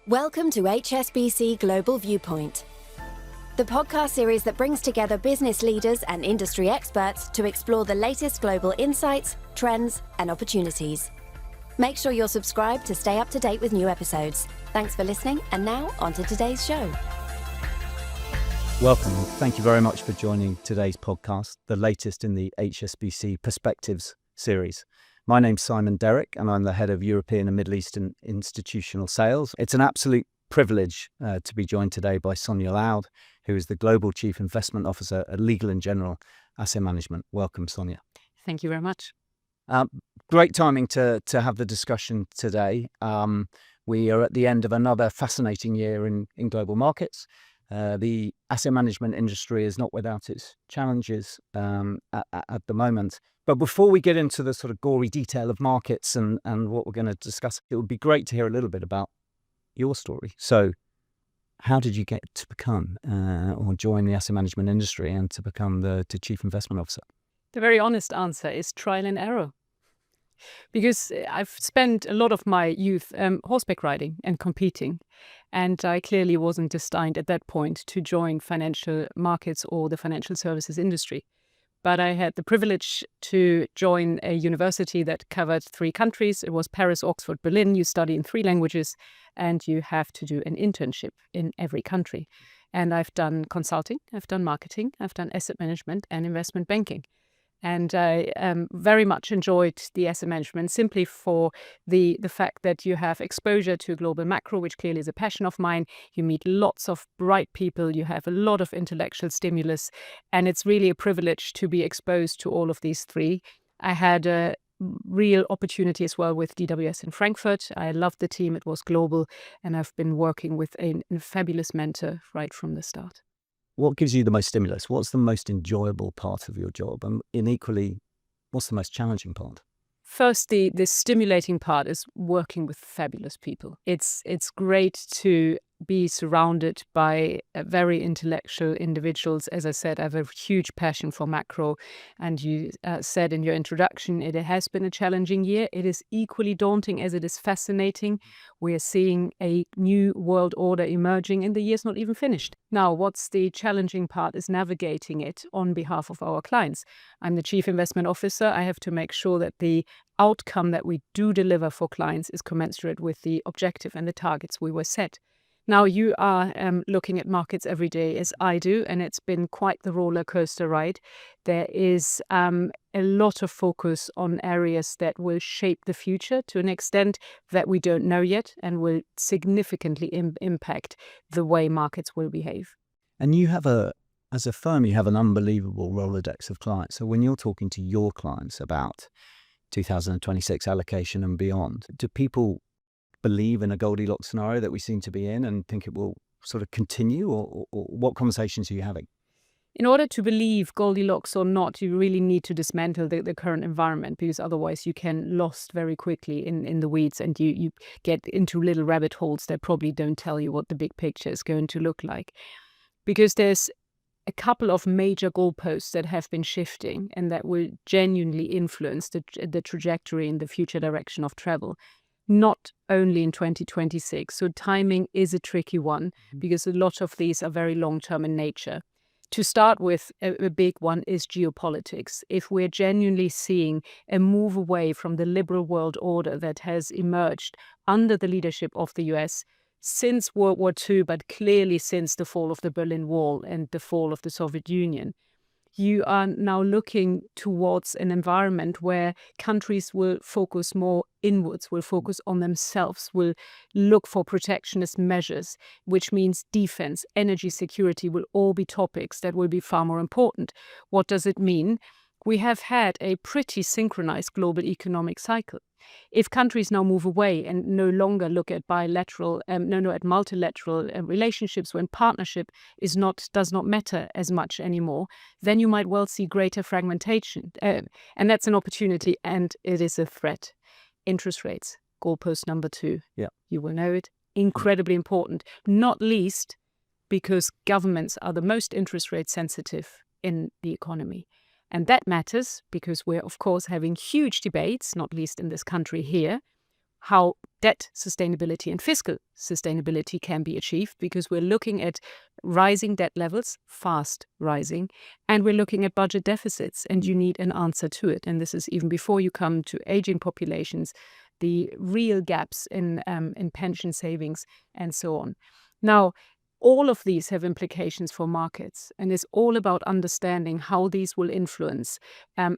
Welcome to HSBC Global Viewpoint, the podcast series that brings together business leaders and industry experts to explore the latest global insights, trends, and opportunities. Make sure you're subscribed to stay up to date with new episodes. Thanks for listening, and now on to today's show. Welcome. Thank you very much for joining today's podcast, the latest in the HSBC Perspectives series. My name's Simon Derrick, and I'm the head of European and Middle Eastern institutional sales. It's an absolute privilege to be joined today by Sonja Laud, who is the Global Chief Investment Officer at Legal & General Asset Management. Welcome, Sonja. Thank you very much. Great timing to have the discussion today. We are at the end of another fascinating year in global markets. The asset management industry is not without its challenges at the moment. But before we get into the sort of gory detail of markets and what we're going to discuss, it would be great to hear a little bit about your story. So how did you get to become or join the asset management industry and to become the Chief Investment Officer? The very honest answer is trial and error. Because I've spent a lot of my youth horseback riding and competing. And I clearly wasn't destined at that point to join financial markets or the financial services industry. But I had the privilege to join a university that covered 3 countries. It was Paris, Oxford, Berlin. You study in 3 languages and you have to do an internship in every country. And I've done consulting, I've done marketing, I've done asset management and investment banking. And I very much enjoyed the asset management simply for the fact that you have exposure to global macro, which clearly is a passion of mine. You meet lots of bright people. You have a lot of intellectual stimulus. And it's really a privilege to be exposed to all of these 3. I had a real opportunity as well with DWS in Frankfurt. I loved the team. It was global. And I've been working with a fabulous mentor right from the start. What gives you the most stimulus? What's the most enjoyable part of your job? And equally, what's the most challenging part? First, the stimulating part is working with fabulous people. It's great to be surrounded by very intellectual individuals. As I said, I have a huge passion for macro. And you said in your introduction, it has been a challenging year. It is equally daunting as it is fascinating. We are seeing a new world order emerging and the year's not even finished. Now, what's the challenging part is navigating it on behalf of our clients. I'm the Chief Investment Officer. I have to make sure that the outcome that we do deliver for clients is commensurate with the objective and the targets we were set. Now, you are looking at markets every day as I do, and it's been quite the roller coaster ride. There is a lot of focus on areas that will shape the future to an extent that we don't know yet and will significantly impact the way markets will behave. And you have as a firm, you have an unbelievable Rolodex of clients. So when you're talking to your clients about 2026 allocation and beyond, do people believe in a Goldilocks scenario that we seem to be in and think it will sort of continue, or what conversations are you having? In order to believe Goldilocks or not, you really need to dismantle the current environment, because otherwise you can lost very quickly in the weeds and you get into little rabbit holes that probably don't tell you what the big picture is going to look like. Because there's a couple of major goalposts that have been shifting and that will genuinely influence the trajectory and the future direction of travel. Not only in 2026. So timing is a tricky one because a lot of these are very long-term in nature. To start with, a big one is geopolitics. If we're genuinely seeing a move away from the liberal world order that has emerged under the leadership of the US since World War II, but clearly since the fall of the Berlin Wall and the fall of the Soviet Union, you are now looking towards an environment where countries will focus more inwards, will focus on themselves, will look for protectionist measures, which means defense, energy security will all be topics that will be far more important. What does it mean? We have had a pretty synchronized global economic cycle. If countries now move away and no longer look at at multilateral relationships when partnership does not matter as much anymore, then you might well see greater fragmentation. And that's an opportunity and it is a threat. Interest rates, goalpost number 2. Yeah. You will know it. Incredibly important, not least because governments are the most interest rate sensitive in the economy. And that matters because we're, of course, having huge debates, not least in this country here, how debt sustainability and fiscal sustainability can be achieved, because we're looking at rising debt levels, fast rising, and we're looking at budget deficits, and you need an answer to it. And this is even before you come to aging populations, the real gaps in pension savings, and so on. Now, all of these have implications for markets, and it's all about understanding how these will influence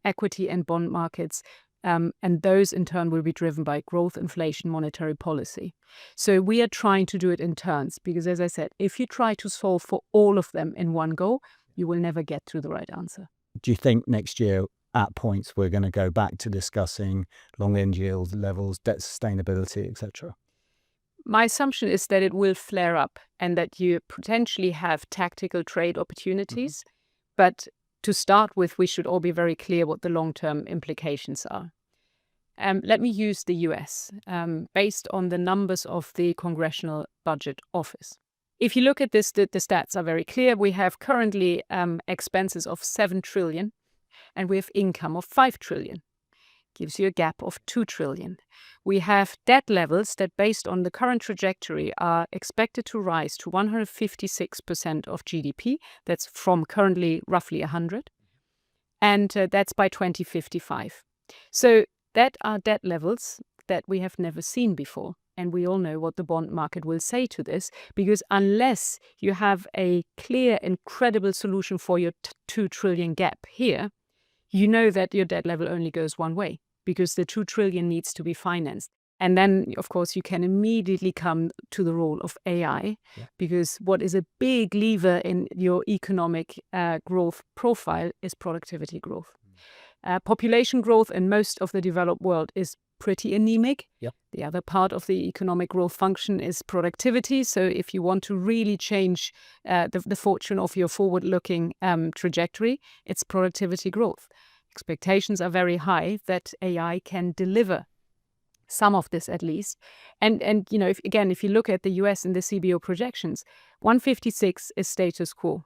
equity and bond markets. And those in turn will be driven by growth, inflation, monetary policy. So we are trying to do it in turns, because as I said, if you try to solve for all of them in one go, you will never get to the right answer. Do you think next year at points we're going to go back to discussing long end yield levels, debt sustainability, etc.? My assumption is that it will flare up and that you potentially have tactical trade opportunities, but to start with, we should all be very clear what the long-term implications are. Let me use the US, based on the numbers of the Congressional Budget Office. If you look at this, the stats are very clear. We have currently expenses of 7 trillion, and we have income of 5 trillion. Gives you a gap of 2 trillion. We have debt levels that, based on the current trajectory, are expected to rise to 156% of GDP. That's from currently roughly 100. And that's by 2055. So that are debt levels that we have never seen before. And we all know what the bond market will say to this, because unless you have a clear and credible solution for your 2 trillion gap here, you know that your debt level only goes one way, because the 2 trillion needs to be financed. And then, of course, you can immediately come to the role of AI, because what is a big lever in your economic growth profile is productivity growth. Population growth in most of the developed world is pretty anemic. The other part of the economic growth function is productivity. So if you want to really change the fortune of your forward-looking trajectory, it's productivity growth. Expectations are very high that AI can deliver some of this at least. And you know, if you look at the US and the CBO projections, 156 is status quo.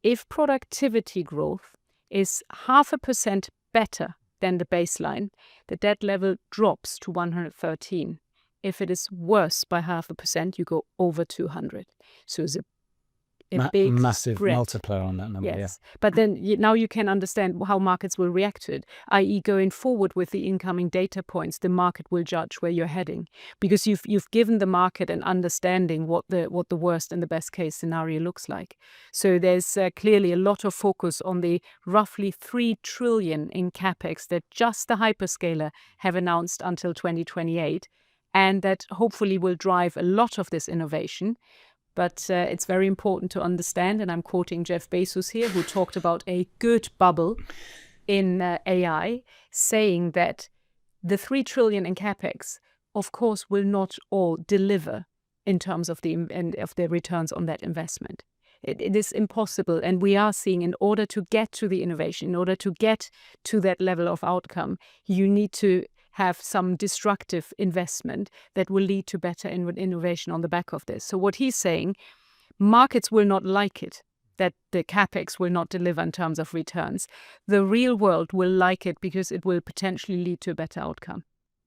If productivity growth is 0.5% better than the baseline, the debt level drops to 113. If it is worse by 0.5%, you go over 200. So it's a big massive spread. Multiplier on that number. Yes, but then now you can understand how markets will react to it, i.e. going forward with the incoming data points, the market will judge where you're heading, because you've given the market an understanding what the worst and the best case scenario looks like. So there's clearly a lot of focus on the roughly 3 trillion in capex that just the hyperscaler have announced until 2028, and that hopefully will drive a lot of this innovation. But it's very important to understand, and I'm quoting Jeff Bezos here, who talked about a good bubble in AI, saying that the 3 trillion in capex, of course, will not all deliver in terms of the returns on that investment. It is impossible. And we are seeing, in order to get to the innovation, in order to get to that level of outcome, you need to have some destructive investment that will lead to better innovation on the back of this. So what he's saying, markets will not like it, that the capex will not deliver in terms of returns. The real world will like it because it will potentially lead to a better outcome.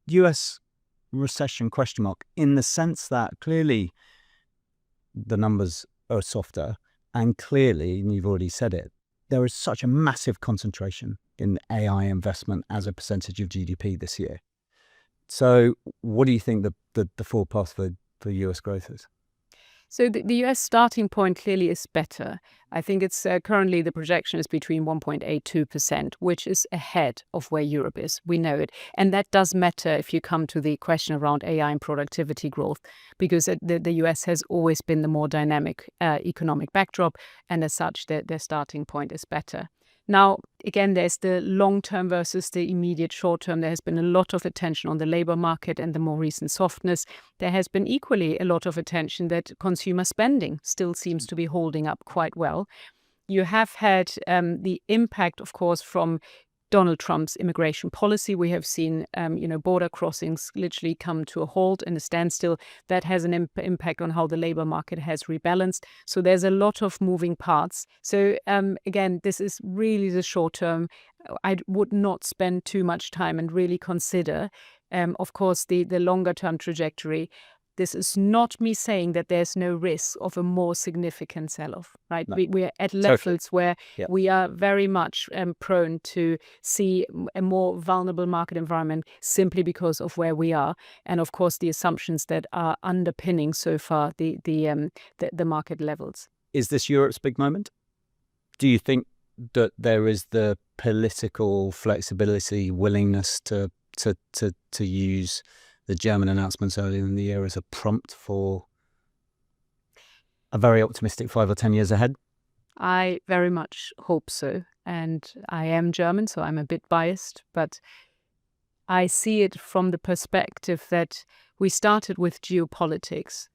US recession ? In the sense that clearly the numbers are softer, and clearly, and you've already said it, there is such a massive concentration in AI investment as a percentage of GDP this year. So what do you think the forecast for US growth is? So the US starting point clearly is better. I think it's currently the projection is between 1.82%, which is ahead of where Europe is. We know it. And that does matter if you come to the question around AI and productivity growth, because the US has always been the more dynamic economic backdrop, and as such, their starting point is better. Now, again, there's the long-term versus the immediate short-term. There has been a lot of attention on the labor market and the more recent softness. There has been equally a lot of attention that consumer spending still seems to be holding up quite well. You have had the impact, of course, from Donald Trump's immigration policy. We have seen, border crossings literally come to a halt and a standstill. That has an impact on how the labor market has rebalanced. So there's a lot of moving parts. So again, this is really the short term. I would not spend too much time and really consider of course, the longer-term trajectory. This is not me saying that there's no risk of a more significant sell-off, right? No. We're at Totally. levels where Yeah. we are very much prone to see a more vulnerable market environment simply because of where we are, and of course the assumptions that are underpinning so far the market levels. Is this Europe's big moment? Do you think that there is the political flexibility, willingness to use the German announcements earlier in the year as a prompt for a very optimistic 5 or 10 years ahead? I very much hope so. And I am German, so I'm a bit biased, but I see it from the perspective that we started with geopolitics.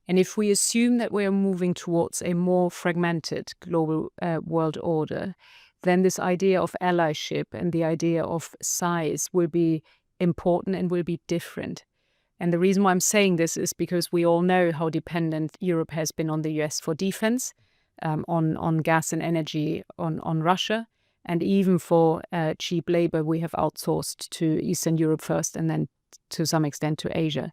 And if we assume that we are moving towards a more fragmented global world order, then this idea of allyship and the idea of size will be important and will be different. And the reason why I'm saying this is because we all know how dependent Europe has been on the US for defense, on gas and energy, on Russia, and even for cheap labor, we have outsourced to Eastern Europe first and then to some extent to Asia.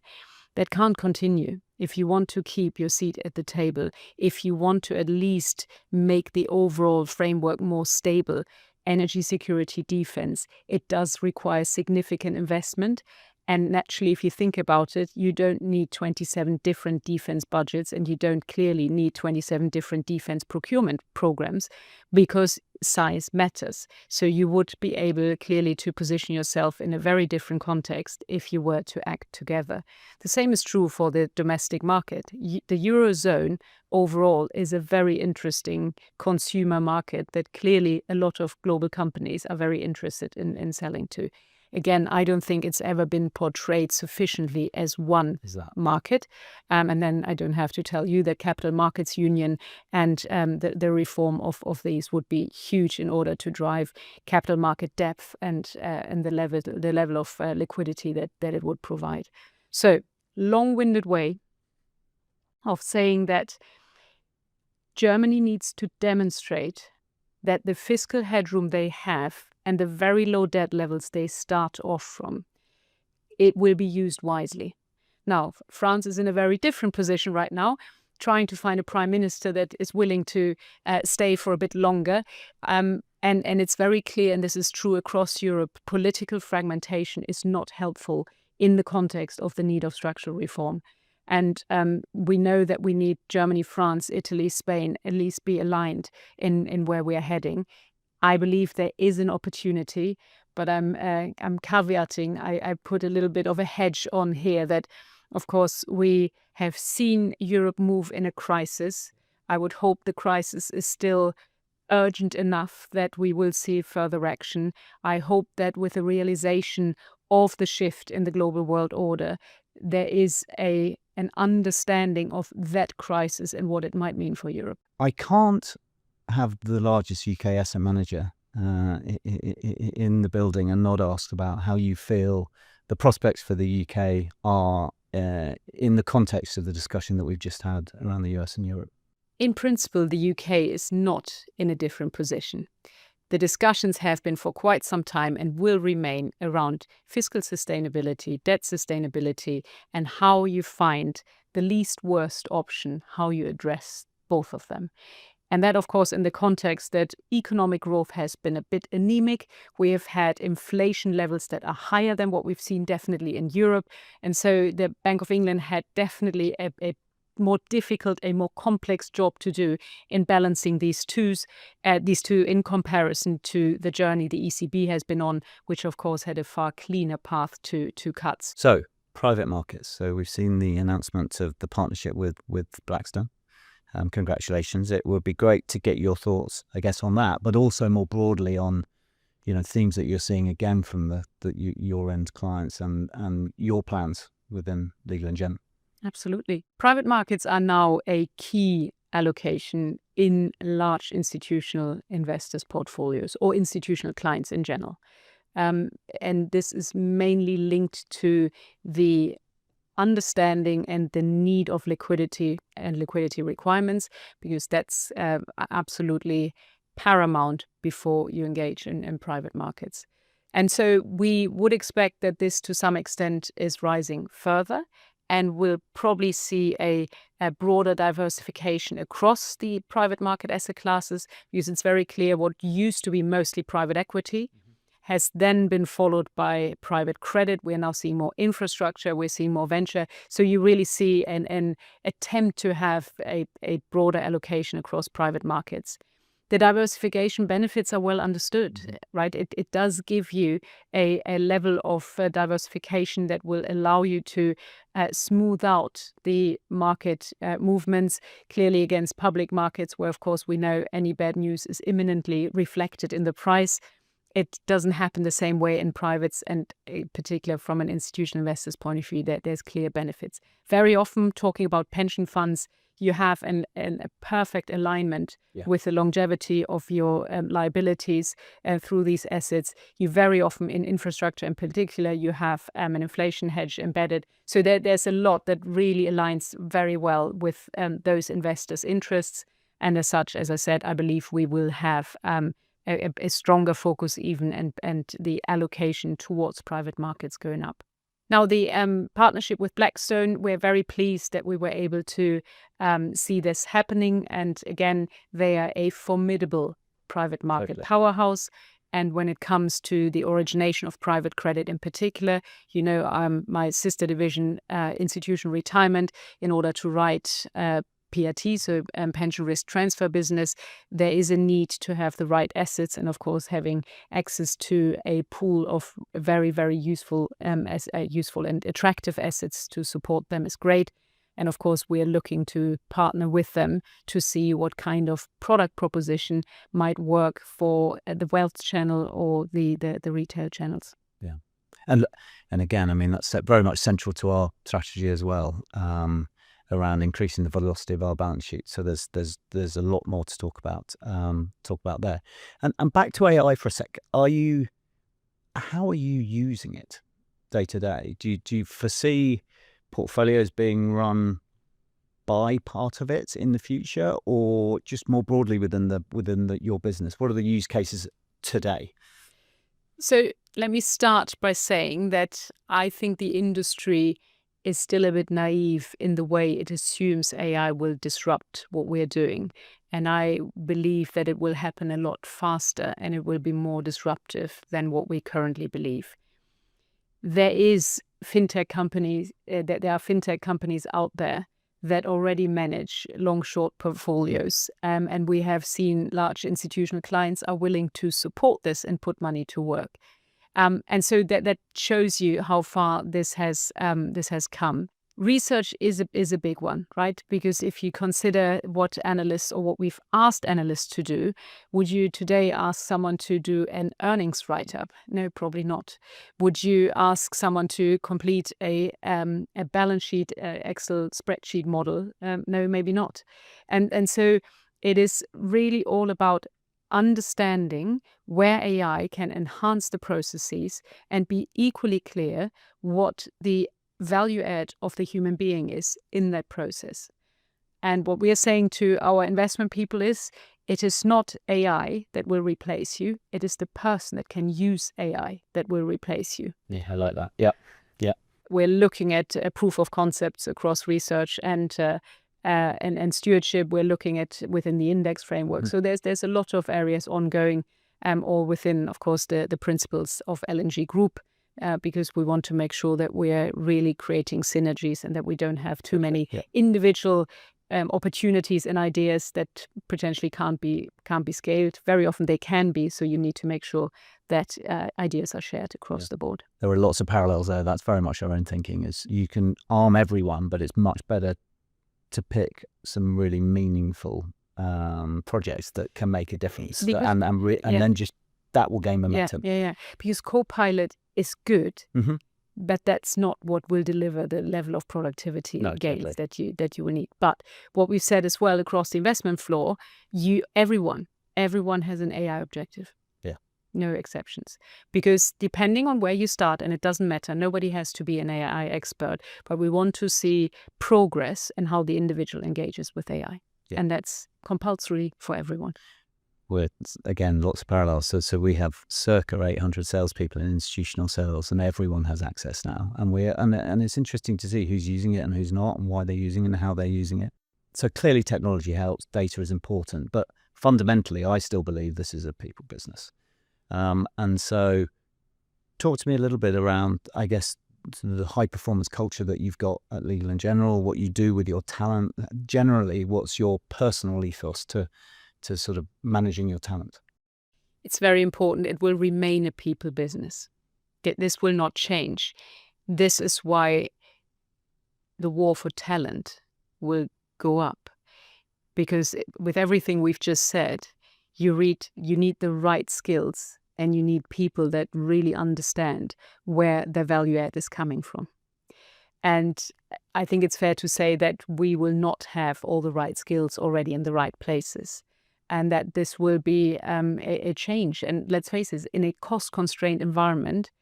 That can't continue. If you want to keep your seat at the table, if you want to at least make the overall framework more stable, energy security, defense, it does require significant investment. And naturally, if you think about it, you don't need 27 different defense budgets, and you don't clearly need 27 different defense procurement programs, because size matters. So you would be able clearly to position yourself in a very different context if you were to act together. The same is true for the domestic market. The Eurozone overall is a very interesting consumer market that clearly a lot of global companies are very interested in selling to. Again, I don't think it's ever been portrayed sufficiently as one market. And then I don't have to tell you that Capital Markets Union and the reform of these would be huge in order to drive capital market depth and the level of liquidity that it would provide. So, long-winded way of saying that Germany needs to demonstrate that the fiscal headroom they have and the very low debt levels they start off from, it will be used wisely. Now, France is in a very different position right now, trying to find a prime minister that is willing to stay for a bit longer. And it's very clear, and this is true across Europe, political fragmentation is not helpful in the context of the need of structural reform. And we know that we need Germany, France, Italy, Spain at least be aligned in where we are heading. I believe there is an opportunity, but I'm caveating. I put a little bit of a hedge on here that, of course, we have seen Europe move in a crisis. I would hope the crisis is still urgent enough that we will see further action. I hope that with the realization of the shift in the global world order, there is an understanding of that crisis and what it might mean for Europe. I can't have the largest UK asset manager in the building and not ask about how you feel the prospects for the UK are in the context of the discussion that we've just had around the US and Europe. In principle, the UK is not in a different position. The discussions have been for quite some time and will remain around fiscal sustainability, debt sustainability, and how you find the least worst option, how you address both of them. And that, of course, in the context that economic growth has been a bit anemic. We have had inflation levels that are higher than what we've seen definitely in Europe. And so the Bank of England had definitely a more difficult, a more complex job to do in balancing these two in comparison to the journey the ECB has been on, which of course had a far cleaner path to cuts. So, private markets. So we've seen the announcement of the partnership with Blackstone. Congratulations. It would be great to get your thoughts, I guess, on that, but also more broadly on, themes that you're seeing again from your end clients and your plans within Legal & General. Absolutely. Private markets are now a key allocation in large institutional investors' portfolios or institutional clients in general. And this is mainly linked to the understanding and the need of liquidity and liquidity requirements, because that's absolutely paramount before you engage in private markets. And so we would expect that this to some extent is rising further, and we'll probably see a broader diversification across the private market asset classes, because it's very clear what used to be mostly private equity has then been followed by private credit. We're now seeing more infrastructure, we're seeing more venture. So you really see an attempt to have a broader allocation across private markets. The diversification benefits are well understood, right? It does give you a level of diversification that will allow you to smooth out the market movements, clearly against public markets, where, of course, we know any bad news is imminently reflected in the price. It doesn't happen the same way in privates, and in particular from an institutional investor's point of view, there's clear benefits. Very often, talking about pension funds, you have a perfect alignment with the longevity of your liabilities through these assets. You very often, in infrastructure in particular, you have an inflation hedge embedded. So there's a lot that really aligns very well with those investors' interests. And as such, as I said, I believe we will have a stronger focus even and the allocation towards private markets going up. Now, the partnership with Blackstone, we're very pleased that we were able to see this happening. And again, they are a formidable private market powerhouse. And when it comes to the origination of private credit in particular, my sister division, Institutional Retirement, in order to write PRT, so pension risk transfer business, there is a need to have the right assets, and of course having access to a pool of very, very useful and attractive assets to support them is great. And of course we are looking to partner with them to see what kind of product proposition might work for the wealth channel or the retail channels. Yeah, and again, I mean, that's very much central to our strategy as well. Around increasing the velocity of our balance sheet. So there's a lot more to talk about there. And back to AI for a sec. How are you using it day to day? Do you foresee portfolios being run by part of it in the future, or just more broadly within your business? What are the use cases today? So let me start by saying that I think the industry is still a bit naive in the way it assumes AI will disrupt what we're doing. And I believe that it will happen a lot faster and it will be more disruptive than what we currently believe. There are fintech companies out there that already manage long-short portfolios. And we have seen large institutional clients are willing to support this and put money to work. And so that shows you how far this has come. Research is a big one, right? Because if you consider what analysts or what we've asked analysts to do, would you today ask someone to do an earnings write-up? No, probably not. Would you ask someone to complete a balance sheet Excel spreadsheet model? No, maybe not. And so it is really all about understanding where AI can enhance the processes and be equally clear what the value add of the human being is in that process. And what we are saying to our investment people is, it is not AI that will replace you. It is the person that can use AI that will replace you. Yeah, I like that. Yeah. We're looking at proof of concepts across research and stewardship. We're looking at within the index framework. So there's a lot of areas ongoing, or within, of course, the principles of LNG Group, because we want to make sure that we are really creating synergies and that we don't have too many individual opportunities and ideas that potentially can't be scaled. Very often they can be, so you need to make sure that ideas are shared across the board. There are lots of parallels there. That's very much our own thinking. Is you can arm everyone, but it's much better to pick some really meaningful projects that can make a difference, and then just that will gain momentum. Yeah. Because Copilot is good, but that's not what will deliver the level of productivity gains that you will need. But what we've said as well across the investment floor, everyone has an AI objective. No exceptions. Because depending on where you start, and it doesn't matter, nobody has to be an AI expert, but we want to see progress in how the individual engages with AI. And that's compulsory for everyone. we're, again, lots of parallels. So we have circa 800 salespeople in institutional sales, and everyone has access now. And it's interesting to see who's using it and who's not, and why they're using it and how they're using it. So clearly technology helps, data is important, but fundamentally I still believe this is a people business. And so talk to me a little bit around, I guess, the high performance culture that you've got at Legal & General, what you do with your talent. Generally, what's your personal ethos to sort of managing your talent? It's very important. It will remain a people business. This will not change. This is why the war for talent will go up. Because with everything we've just said, you need the right skills, and you need people that really understand where their value add is coming from. And I think it's fair to say that we will not have all the right skills already in the right places, and that this will be a change. And let's face it, in a cost-constrained environment,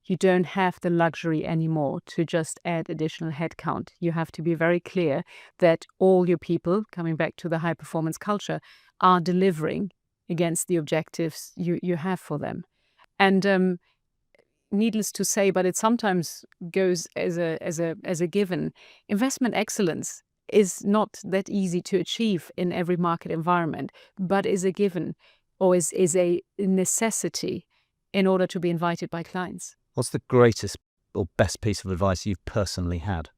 you don't have the luxury anymore to just add additional headcount. You have to be very clear that all your people, coming back to the high-performance culture, are delivering against the objectives you have for them. And needless to say, but it sometimes goes as a given, investment excellence is not that easy to achieve in every market environment, but is a given, or is a necessity in order to be invited by clients. What's the greatest or best piece of advice you've personally had?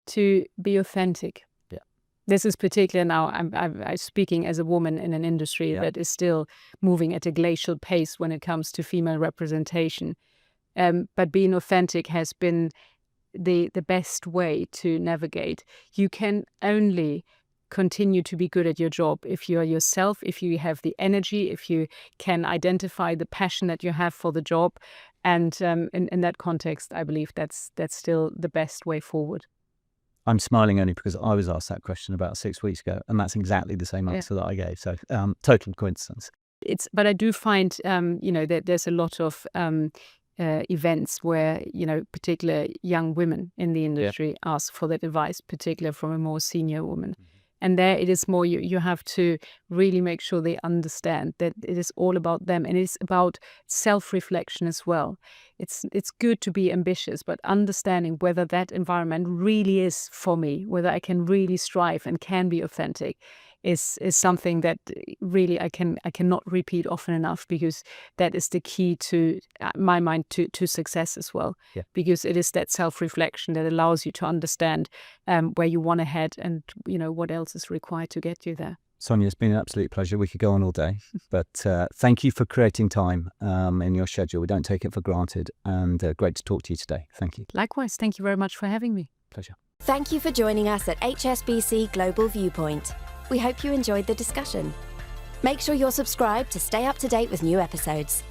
To be authentic. Yeah. This is particular now, I'm speaking as a woman in an industry that is still moving at a glacial pace when it comes to female representation. But being authentic has been the best way to navigate. You can only continue to be good at your job if you are yourself, if you have the energy, if you can identify the passion that you have for the job. And in that context, I believe that's still the best way forward. I'm smiling only because I was asked that question about 6 weeks ago, and that's exactly the same answer that I gave. So total coincidence. But I do find, that there's a lot of events where, particular young women in the industry ask for that advice, particularly from a more senior woman. Mm-hmm. And there it is more, you have to really make sure they understand that it is all about them, and it's about self-reflection as well. It's good to be ambitious, but understanding whether that environment really is for me, whether I can really strive and can be authentic, is something that really I cannot repeat often enough, because that is the key to my mind to success as well. Yeah. Because it is that self-reflection that allows you to understand where you want to head, and what else is required to get you there. Sonja, it's been an absolute pleasure. We could go on all day, but thank you for creating time in your schedule. We don't take it for granted, and great to talk to you today. Thank you. Likewise. Thank you very much for having me. Pleasure. Thank you for joining us at HSBC Global Viewpoint. We hope you enjoyed the discussion. Make sure you're subscribed to stay up to date with new episodes.